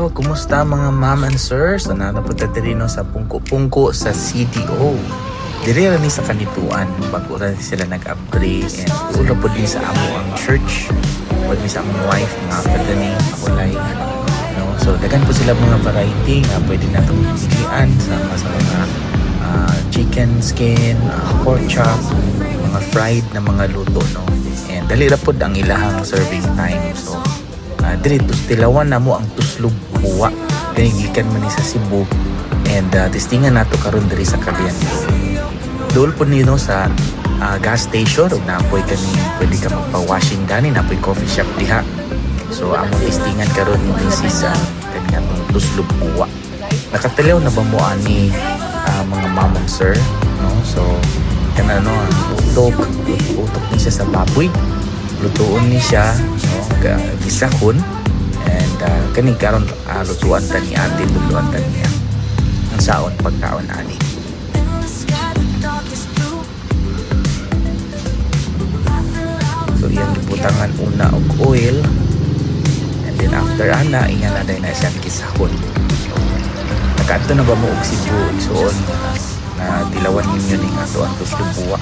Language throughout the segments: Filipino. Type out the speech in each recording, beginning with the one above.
Oh, kumusta mga ma'am and sirs? Napunta diri no sa pungko-pungko sa CDO. Diri ra ni sa kanituan bago ra sila nag-upgrade and ulo po din sa amo ang church. Pwede sa among wife nga kadani ako like no. So daghan po sila mga variety nga pwede natong pilian sa mga chicken skin, pork chop, mga fried na mga luto no. And dali ra pod ang ilahang serving time. So diri tilawan na mo ang tuslog buwa kani gikan man ni sa Cebu and testingan nato karon diri sa Cagayan. Dol po nino sa gas station ug napoy kani pwede ka magpa-washing gani napoy coffee shop diha. So among testingan karon ni Mrs. kani atong tuslog buwa. Nakatelew na ba mo ani mga ma'am and sir no? So kana no utok ni siya sa baboy. Lutuon ni siya no gisahon and kani karon lutuan ta ni ate lutuan ta niya ang saon pagkaon ani. So yan gibutangan una og oil and then after ana iyan na na siya gisahon. Nakaadto na ba mo og Cebu igsoon na tilawan ninyo ning ato ang tuslog buwa.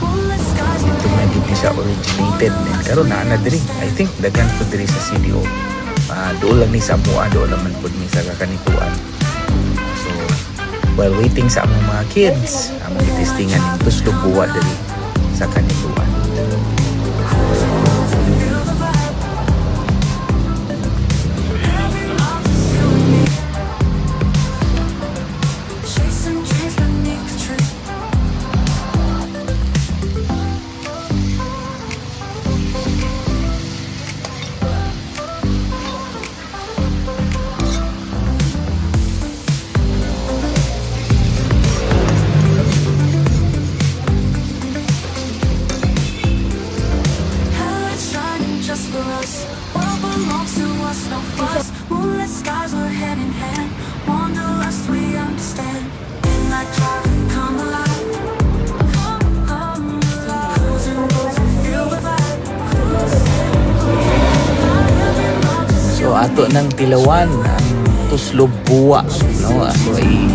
Dito man gid siya originated and karon na diri. I think daghan po diri sa CDO. Doon lang ni sa mua, doon lang man po ni sa kakanituan. So while waiting sa among mga kids, among itestingan ng tuslog buwa diri sa kanituan. So ato nang tilawan ang tuslog buwa no, so ay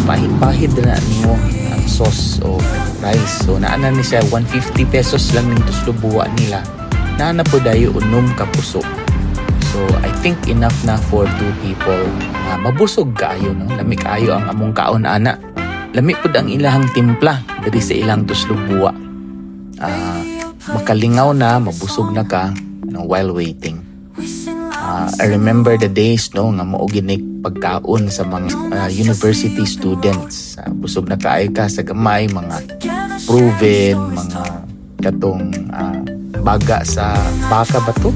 pahid-pahid na nimo ang sauce o rice. So naana ni siya 150 pesos lang ning tuslog buwa nila. Naana po dayo unom ka puso. So I think enough na for 2 people. Mabusog kaayo no, lami kaayo ang among kaon ana. Lami pud ang ilahang timpla diri sa ilang tuslog buwa. Makalingaw na, mabusog na ka no, while waiting. I remember the days no nga mao ginig pagkaon sa mga university students. Busog na kaayo ka sa gamay mga proven mga katong baga sa baka ba to?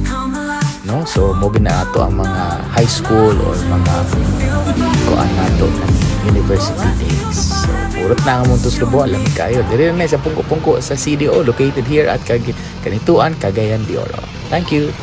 No? So mo ginaato ang mga high school or mga kuan nato university days. So purot na ang among tuslubo alam kayo. Diri na sa pungko-pungko sa CDO located here at Kanituan, Cagayan de Oro. Thank you.